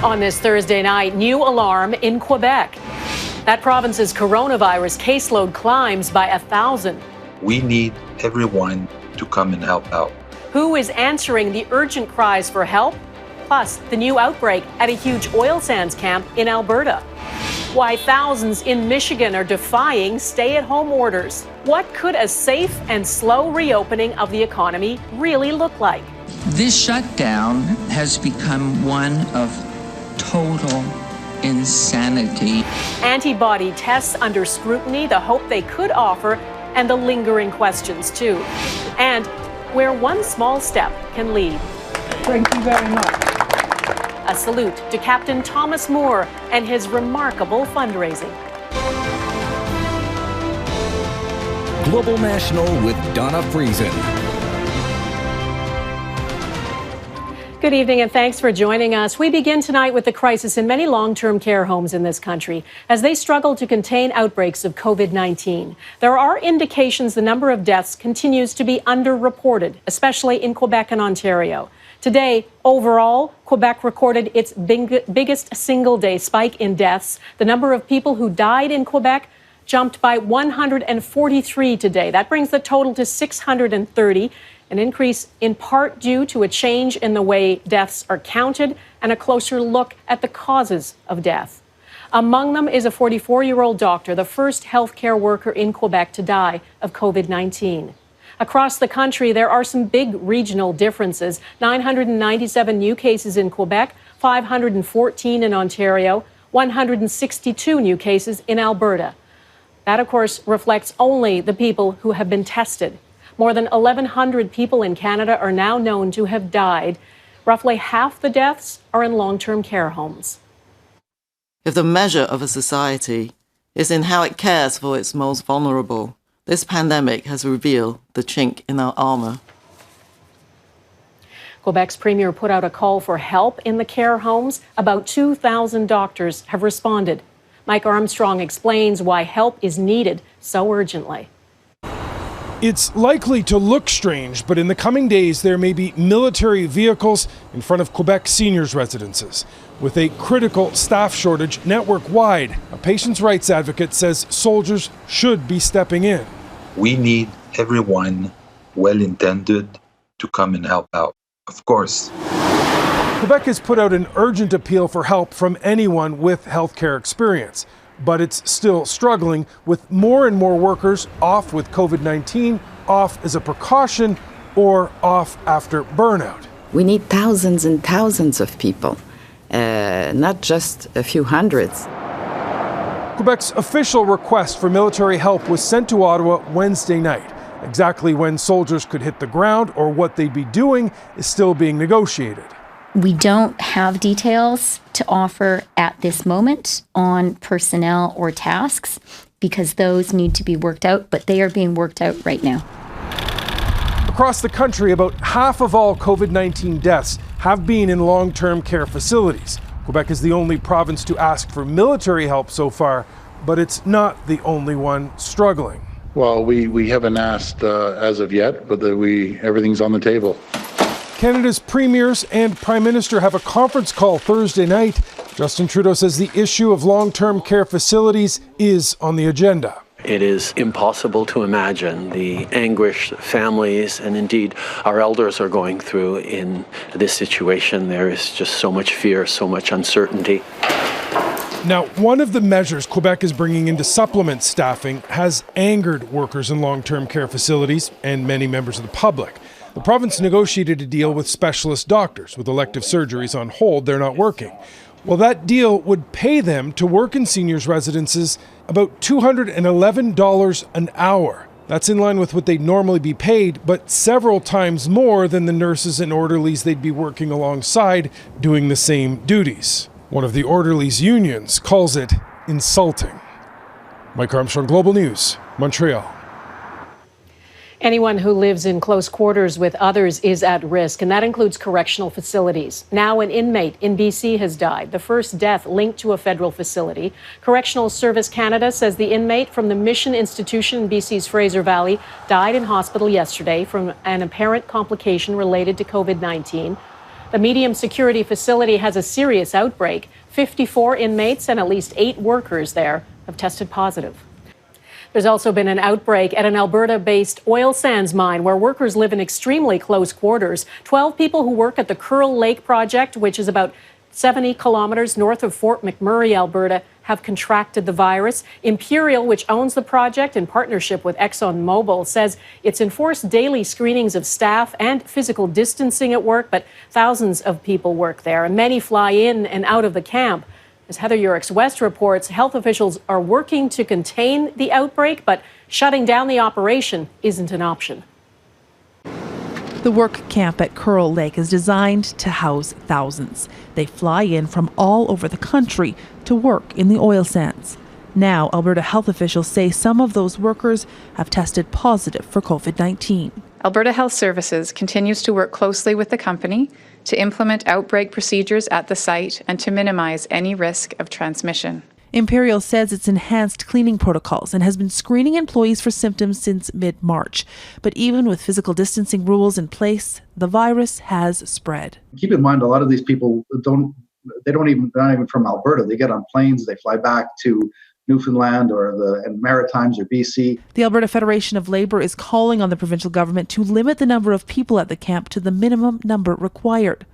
On this Thursday night, new alarm in Quebec. That province's coronavirus caseload climbs by 1,000. We need everyone to come and help out. Who is answering the urgent cries for help? Plus, the new outbreak at a huge oil sands camp in Alberta. Why thousands in Michigan are defying stay-at-home orders. What could a safe and slow reopening of the economy really look like? This shutdown has become one of total insanity. Antibody tests under scrutiny, the hope they could offer, and the lingering questions, too. And where one small step can lead. Thank you very much. A salute to Captain Thomas Moore and his remarkable fundraising. Global National with Donna Friesen. Good evening and thanks for joining us. We begin tonight with the crisis in many long-term care homes in this country as they struggle to contain outbreaks of COVID-19. There are indications the number of deaths continues to be underreported, especially in Quebec and Ontario. Today, overall, Quebec recorded its biggest single-day spike in deaths. The number of people who died in Quebec jumped by 143 today. That brings the total to 630. An increase in part due to a change in the way deaths are counted and a closer look at the causes of death. Among them is a 44-year-old doctor, the first healthcare worker in Quebec to die of COVID-19. Across the country, there are some big regional differences. 997 new cases in Quebec, 514 in Ontario, 162 new cases in Alberta. That, of course, reflects only the people who have been tested. More than 1,100 people in Canada are now known to have died. Roughly half the deaths are in long-term care homes. If the measure of a society is in how it cares for its most vulnerable, this pandemic has revealed the chink in our armor. Quebec's premier put out a call for help in the care homes. About 2,000 doctors have responded. Mike Armstrong explains why help is needed so urgently. It's likely to look strange, but in the coming days there may be military vehicles in front of Quebec seniors' residences. With a critical staff shortage network-wide, a patients' rights advocate says soldiers should be stepping in. We need everyone well-intended to come and help out, of course. Quebec has put out an urgent appeal for help from anyone with healthcare experience. But it's still struggling with more and more workers off with COVID-19, off as a precaution, or off after burnout. We need thousands and thousands of people, not just a few hundreds. Quebec's official request for military help was sent to Ottawa Wednesday night. Exactly when soldiers could hit the ground or what they'd be doing is still being negotiated. We don't have details to offer at this moment on personnel or tasks because those need to be worked out, but they are being worked out right now. Across the country, about half of all COVID-19 deaths have been in long-term care facilities. Quebec is the only province to ask for military help so far, but it's not the only one struggling. Well, we haven't asked as of yet, but everything's on the table. Canada's premiers and Prime Minister have a conference call Thursday night. Justin Trudeau says the issue of long-term care facilities is on the agenda. It is impossible to imagine the anguish families and indeed our elders are going through in this situation. There is just so much fear, so much uncertainty. Now, one of the measures Quebec is bringing in to supplement staffing has angered workers in long-term care facilities and many members of the public. The province negotiated a deal with specialist doctors. With elective surgeries on hold, they're not working. Well, that deal would pay them to work in seniors' residences about $211 an hour. That's in line with what they'd normally be paid, but several times more than the nurses and orderlies they'd be working alongside doing the same duties. One of the orderlies' unions calls it insulting. Mike Armstrong, Global News, Montreal. Anyone who lives in close quarters with others is at risk, and that includes correctional facilities. Now an inmate in BC has died, the first death linked to a federal facility. Correctional Service Canada says the inmate from the Mission Institution in BC's Fraser Valley died in hospital yesterday from an apparent complication related to COVID-19. The medium security facility has a serious outbreak. 54 inmates and at least 8 workers there have tested positive. There's also been an outbreak at an Alberta-based oil sands mine where workers live in extremely close quarters. 12 people who work at the Kearl Lake project, which is about 70 kilometers north of Fort McMurray, Alberta, have contracted the virus. Imperial, which owns the project in partnership with ExxonMobil, says it's enforced daily screenings of staff and physical distancing at work, but thousands of people work there, and many fly in and out of the camp. As Heather Yourex-West reports, health officials are working to contain the outbreak, but shutting down the operation isn't an option. The work camp at Kearl Lake is designed to house thousands. They fly in from all over the country to work in the oil sands. Now, Alberta health officials say some of those workers have tested positive for COVID-19. Alberta Health Services continues to work closely with the company to implement outbreak procedures at the site and to minimize any risk of transmission. Imperial says it's enhanced cleaning protocols and has been screening employees for symptoms since mid-March. But even with physical distancing rules in place, the virus has spread. Keep in mind, a lot of these people not even from Alberta. They get on planes, they fly back to Newfoundland or the Maritimes or BC. The Alberta Federation of Labour is calling on the provincial government to limit the number of people at the camp to the minimum number required.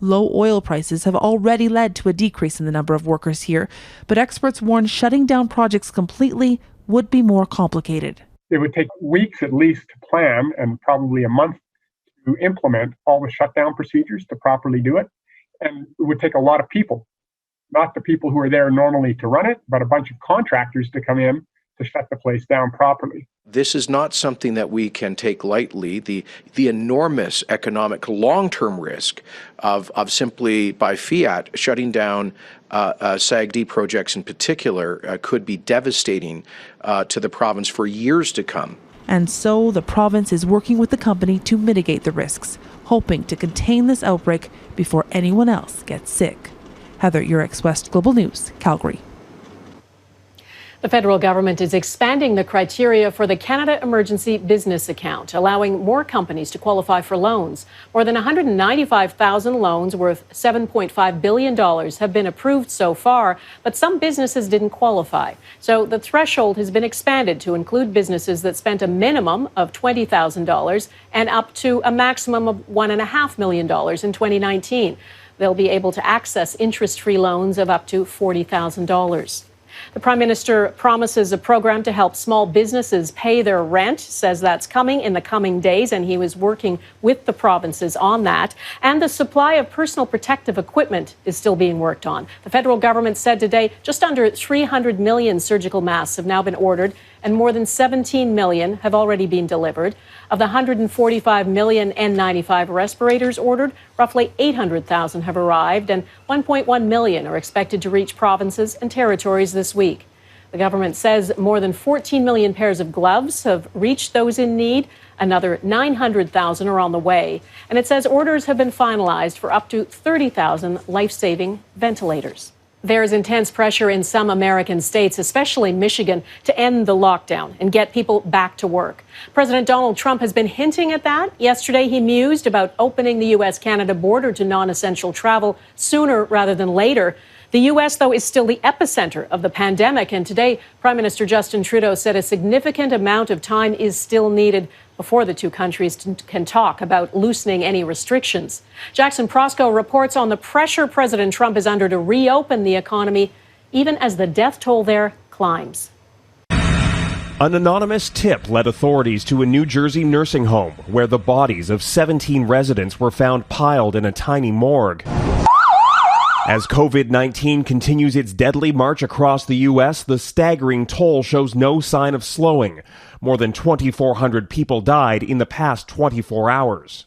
Low oil prices have already led to a decrease in the number of workers here, but experts warn shutting down projects completely would be more complicated. It would take weeks at least to plan and probably a month to implement all the shutdown procedures to properly do it. And it would take a lot of people, not the people who are there normally to run it, but a bunch of contractors to come in to shut the place down properly. This is not something that we can take lightly. The enormous economic long-term risk of simply by fiat shutting down SAGD projects in particular could be devastating to the province for years to come. And so the province is working with the company to mitigate the risks, hoping to contain this outbreak before anyone else gets sick. Heather Yourex-West, Global News, Calgary. The federal government is expanding the criteria for the Canada Emergency Business Account, allowing more companies to qualify for loans. More than 195,000 loans worth $7.5 billion have been approved so far, but some businesses didn't qualify. So the threshold has been expanded to include businesses that spent a minimum of $20,000 and up to a maximum of $1.5 million in 2019. They'll be able to access interest-free loans of up to $40,000. The Prime Minister promises a program to help small businesses pay their rent, says that's coming in the coming days, and he was working with the provinces on that. And the supply of personal protective equipment is still being worked on. The federal government said today just under 300 million surgical masks have now been ordered, and more than 17 million have already been delivered. Of the 145 million N95 respirators ordered, roughly 800,000 have arrived, and 1.1 million are expected to reach provinces and territories this week. The government says more than 14 million pairs of gloves have reached those in need. Another 900,000 are on the way. And it says orders have been finalized for up to 30,000 life-saving ventilators. There's intense pressure in some American states, especially Michigan, to end the lockdown and get people back to work. President Donald Trump has been hinting at that. Yesterday, he mused about opening the U.S.-Canada border to non-essential travel sooner rather than later. The U.S., though, is still the epicenter of the pandemic. And today, Prime Minister Justin Trudeau said a significant amount of time is still needed before the two countries can talk about loosening any restrictions. Jackson Proskow reports on the pressure President Trump is under to reopen the economy, even as the death toll there climbs. An anonymous tip led authorities to a New Jersey nursing home where the bodies of 17 residents were found piled in a tiny morgue. As COVID-19 continues its deadly march across the U.S., the staggering toll shows no sign of slowing. More than 2,400 people died in the past 24 hours.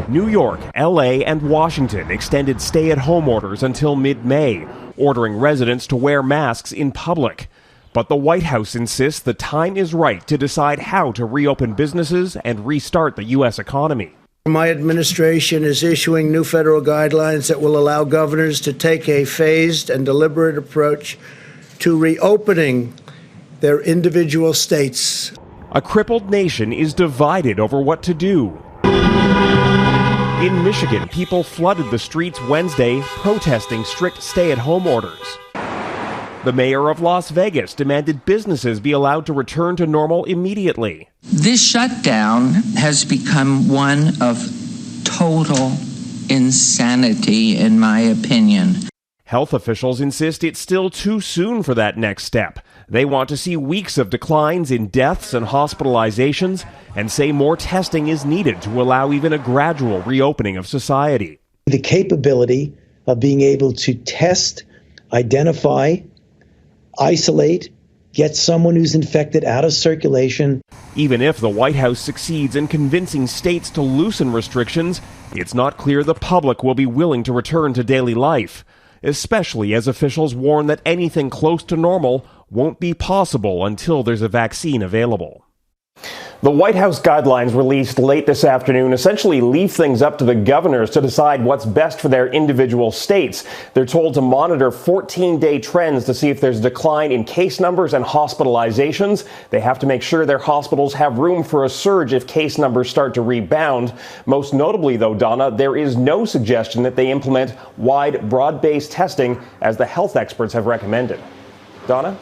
New York, L.A., and Washington extended stay-at-home orders until mid-May, ordering residents to wear masks in public. But the White House insists the time is right to decide how to reopen businesses and restart the U.S. economy. My administration is issuing new federal guidelines that will allow governors to take a phased and deliberate approach to reopening their individual states. A crippled nation is divided over what to do. In Michigan, people flooded the streets Wednesday protesting strict stay-at-home orders. The mayor of Las Vegas demanded businesses be allowed to return to normal immediately. This shutdown has become one of total insanity, in my opinion. Health officials insist it's still too soon for that next step. They want to see weeks of declines in deaths and hospitalizations and say more testing is needed to allow even a gradual reopening of society. The capability of being able to test, identify, isolate, get someone who's infected out of circulation. Even if the White House succeeds in convincing states to loosen restrictions, it's not clear the public will be willing to return to daily life, especially as officials warn that anything close to normal won't be possible until there's a vaccine available. The White House guidelines released late this afternoon essentially leave things up to the governors to decide what's best for their individual states. They're told to monitor 14-day trends to see if there's a decline in case numbers and hospitalizations. They have to make sure their hospitals have room for a surge if case numbers start to rebound. Most notably, though, Donna, there is no suggestion that they implement wide, broad-based testing as the health experts have recommended. Donna?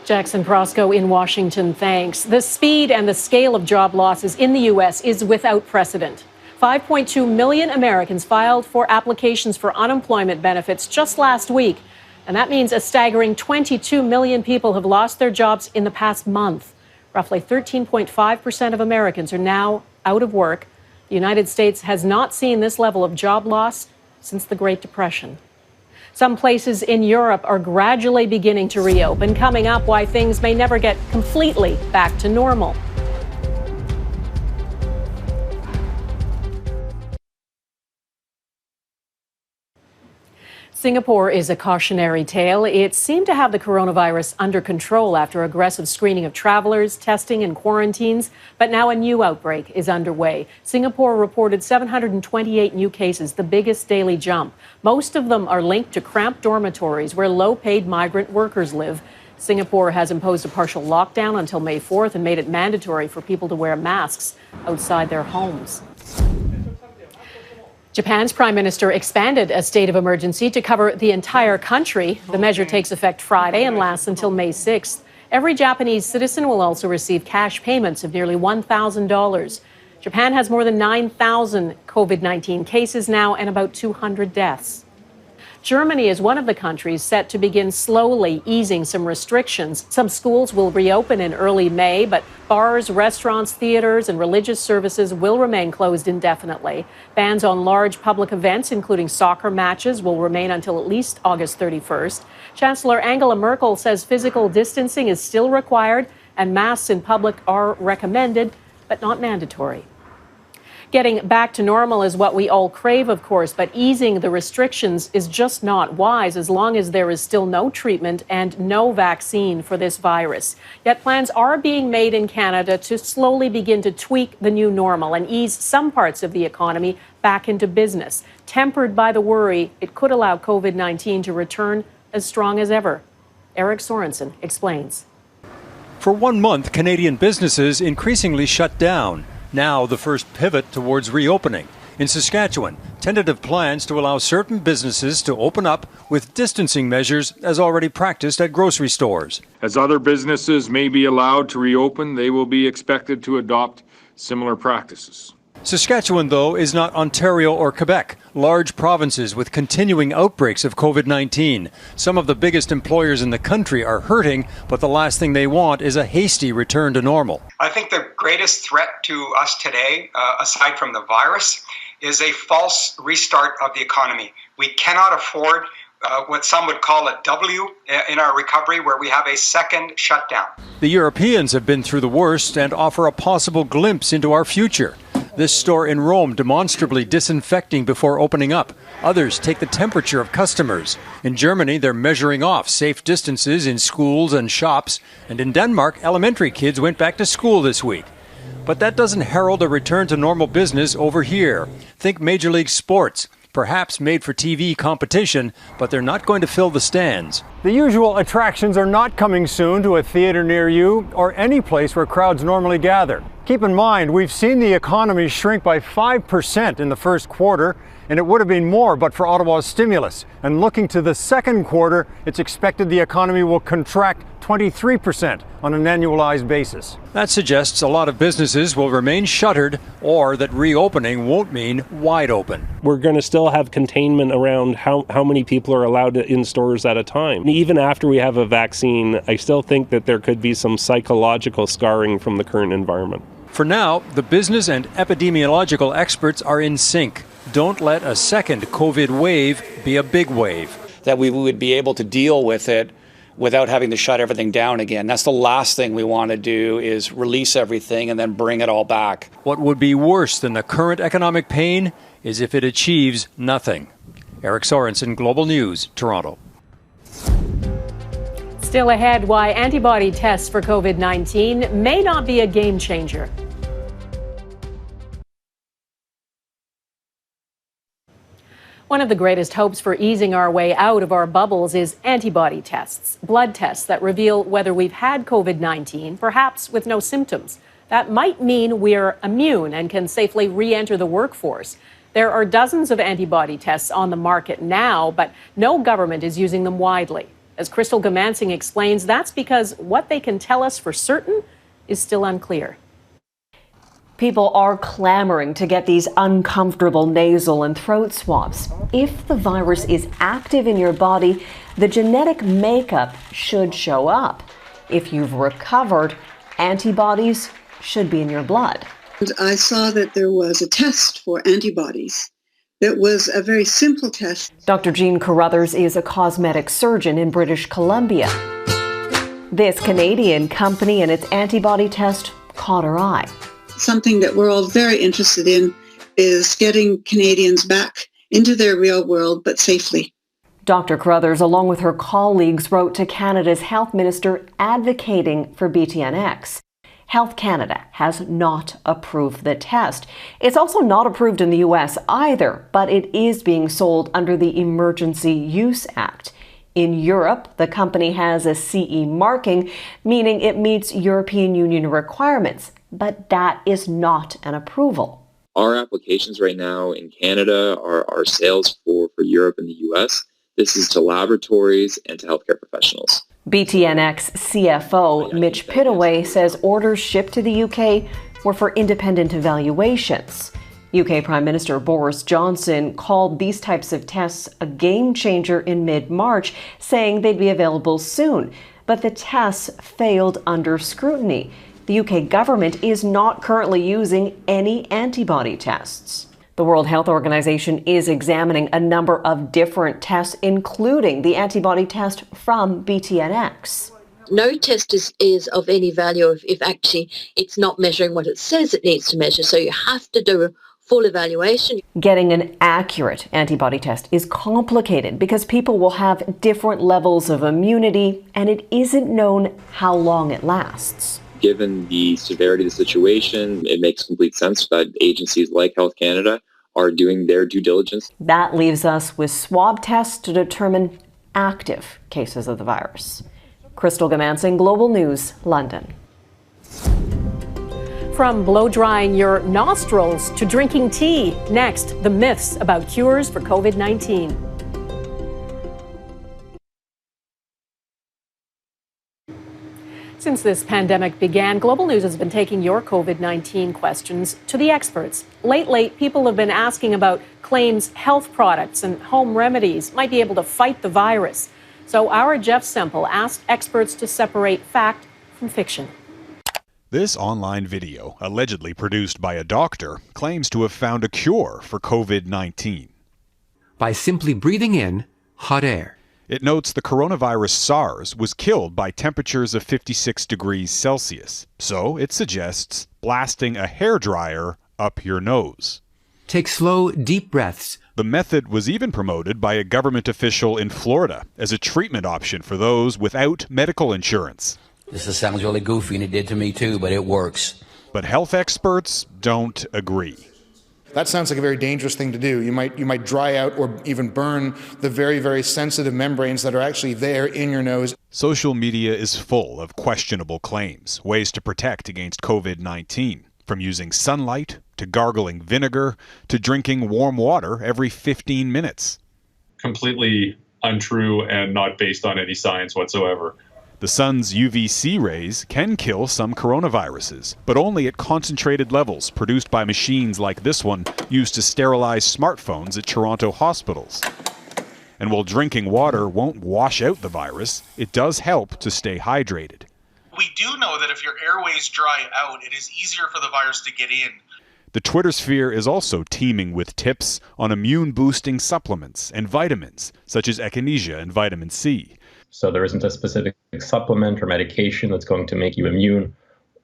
Jackson Proskow in Washington, thanks. The speed and the scale of job losses in the U.S. is without precedent. 5.2 million Americans filed for applications for unemployment benefits just last week. And that means a staggering 22 million people have lost their jobs in the past month. Roughly 13.5% of Americans are now out of work. The United States has not seen this level of job loss since the Great Depression. Some places in Europe are gradually beginning to reopen. Coming up, why things may never get completely back to normal. Singapore is a cautionary tale. It seemed to have the coronavirus under control after aggressive screening of travelers, testing and quarantines. But now a new outbreak is underway. Singapore reported 728 new cases, the biggest daily jump. Most of them are linked to cramped dormitories where low-paid migrant workers live. Singapore has imposed a partial lockdown until May 4th and made it mandatory for people to wear masks outside their homes. Japan's prime minister expanded a state of emergency to cover the entire country. The measure takes effect Friday and lasts until May 6th. Every Japanese citizen will also receive cash payments of nearly $1,000. Japan has more than 9,000 COVID-19 cases now and about 200 deaths. Germany is one of the countries set to begin slowly easing some restrictions. Some schools will reopen in early May, but bars, restaurants, theaters, and religious services will remain closed indefinitely. Bans on large public events, including soccer matches, will remain until at least August 31st. Chancellor Angela Merkel says physical distancing is still required and masks in public are recommended, but not mandatory. Getting back to normal is what we all crave, of course, but easing the restrictions is just not wise as long as there is still no treatment and no vaccine for this virus. Yet plans are being made in Canada to slowly begin to tweak the new normal and ease some parts of the economy back into business, tempered by the worry it could allow COVID-19 to return as strong as ever. Eric Sorensen explains. For 1 month, Canadian businesses increasingly shut down. Now the first pivot towards reopening. In Saskatchewan, tentative plans to allow certain businesses to open up with distancing measures as already practiced at grocery stores. As other businesses may be allowed to reopen, they will be expected to adopt similar practices. Saskatchewan, though, is not Ontario or Quebec, large provinces with continuing outbreaks of COVID-19. Some of the biggest employers in the country are hurting, but the last thing they want is a hasty return to normal. I think the greatest threat to us today, aside from the virus, is a false restart of the economy. We cannot afford what some would call a W in our recovery, where we have a second shutdown. The Europeans have been through the worst and offer a possible glimpse into our future. This store in Rome demonstrably disinfecting before opening up. Others take the temperature of customers. In Germany, they're measuring off safe distances in schools and shops. And in Denmark, elementary kids went back to school this week. But that doesn't herald a return to normal business over here. Think Major League Sports. Perhaps made-for-TV competition, but they're not going to fill the stands. The usual attractions are not coming soon to a theater near you or any place where crowds normally gather. Keep in mind, we've seen the economy shrink by 5% in the first quarter, and it would have been more but for Ottawa's stimulus. And looking to the second quarter, it's expected the economy will contract 23% on an annualized basis. That suggests a lot of businesses will remain shuttered, or that reopening won't mean wide open. We're going to still have containment around how many people are allowed in stores at a time. Even after we have a vaccine, I still think that there could be some psychological scarring from the current environment. For now, the business and epidemiological experts are in sync. Don't let a second COVID wave be a big wave. That we would be able to deal with it without having to shut everything down again. That's the last thing we want to do, is release everything and then bring it all back. What would be worse than the current economic pain is if it achieves nothing. Eric Sorensen, Global News, Toronto. Still ahead, why antibody tests for COVID-19 may not be a game changer. One of the greatest hopes for easing our way out of our bubbles is antibody tests, blood tests that reveal whether we've had COVID-19, perhaps with no symptoms. That might mean we're immune and can safely re-enter the workforce. There are dozens of antibody tests on the market now, but no government is using them widely. As Crystal Gamansing explains, that's because what they can tell us for certain is still unclear. People are clamoring to get these uncomfortable nasal and throat swabs. If the virus is active in your body, the genetic makeup should show up. If you've recovered, antibodies should be in your blood. I saw that there was a test for antibodies. It was a very simple test. Dr. Jean Carruthers is a cosmetic surgeon in British Columbia. This Canadian company and its antibody test caught her eye. Something that we're all very interested in is getting Canadians back into their real world, but safely. Dr. Carruthers, along with her colleagues, wrote to Canada's health minister advocating for BTNX. Health Canada has not approved the test. It's also not approved in the U.S. either, but it is being sold under the Emergency Use Act. In Europe, the company has a CE marking, meaning it meets European Union requirements, but that is not an approval. Our applications right now in Canada are sales for Europe and the U.S. This is to laboratories and to healthcare professionals. BTNX CFO Mitch Pittaway says orders shipped to the UK were for independent evaluations. UK Prime Minister Boris Johnson called these types of tests a game changer in mid-March, saying they'd be available soon. But the tests failed under scrutiny. The UK government is not currently using any antibody tests. The World Health Organization is examining a number of different tests, including the antibody test from BTNX. No test is of any value if actually it's not measuring what it says it needs to measure. So you have to do a full evaluation. Getting an accurate antibody test is complicated because people will have different levels of immunity, and it isn't known how long it lasts. Given the severity of the situation, it makes complete sense that agencies like Health Canada are doing their due diligence. That leaves us with swab tests to determine active cases of the virus. Crystal Gamansing, Global News, London. From blow-drying your nostrils to drinking tea. Next, the myths about cures for COVID-19. Since this pandemic began, Global News has been taking your COVID-19 questions to the experts. Lately, people have been asking about claims health products and home remedies might be able to fight the virus. So our Jeff Semple asked experts to separate fact from fiction. This online video, allegedly produced by a doctor, claims to have found a cure for COVID-19. By simply breathing in hot air. It notes the coronavirus SARS was killed by temperatures of 56 degrees Celsius. So it suggests blasting a hairdryer up your nose. Take slow, deep breaths. The method was even promoted by a government official in Florida as a treatment option for those without medical insurance. This sounds really goofy, and it did to me too, but it works. But health experts don't agree. That sounds like a very dangerous thing to do. You might dry out or even burn the very, very sensitive membranes that are actually there in your nose. Social media is full of questionable claims, ways to protect against COVID-19. from using sunlight to gargling vinegar to drinking warm water every 15 minutes. Completely untrue and not based on any science whatsoever. The sun's UVC rays can kill some coronaviruses, but only at concentrated levels produced by machines like this one used to sterilize smartphones at Toronto hospitals. And while drinking water won't wash out the virus, it does help to stay hydrated. We do know that if your airways dry out, it is easier for the virus to get in. The Twitter sphere is also teeming with tips on immune-boosting supplements and vitamins, such as echinacea and vitamin C. So there isn't a specific supplement or medication that's going to make you immune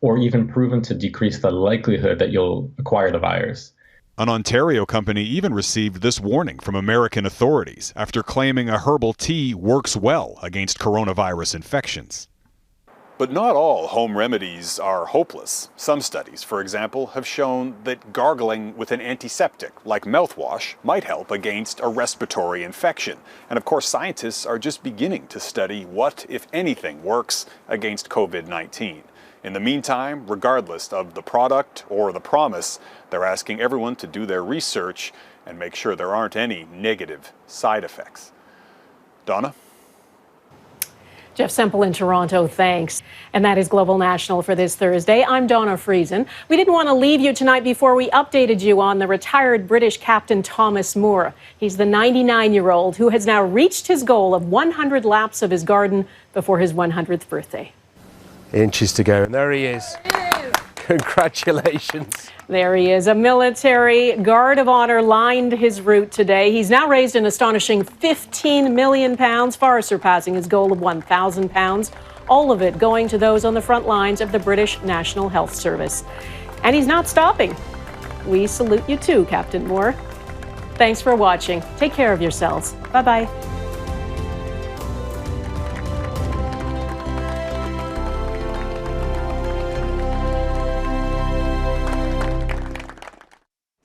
or even proven to decrease the likelihood that you'll acquire the virus. An Ontario company even received this warning from American authorities after claiming a herbal tea works well against coronavirus infections. But not all home remedies are hopeless. Some studies, for example, have shown that gargling with an antiseptic, like mouthwash, might help against a respiratory infection. And of course, scientists are just beginning to study what, if anything, works against COVID-19. In the meantime, regardless of the product or the promise, they're asking everyone to do their research and make sure there aren't any negative side effects. Donna? Jeff Semple in Toronto, thanks. And that is Global National for this Thursday. I'm Donna Friesen. We didn't want to leave you tonight before we updated you on the retired British Captain Thomas Moore. He's the 99-year-old who has now reached his goal of 100 laps of his garden before his 100th birthday. Inches to go. And there he is. Congratulations. There he is. A military guard of honor lined his route today. He's now raised an astonishing £15 million, far surpassing his goal of £1,000. All of it going to those on the front lines of the British National Health Service. And he's not stopping. We salute you too, Captain Moore. Thanks for watching. Take care of yourselves. Bye-bye.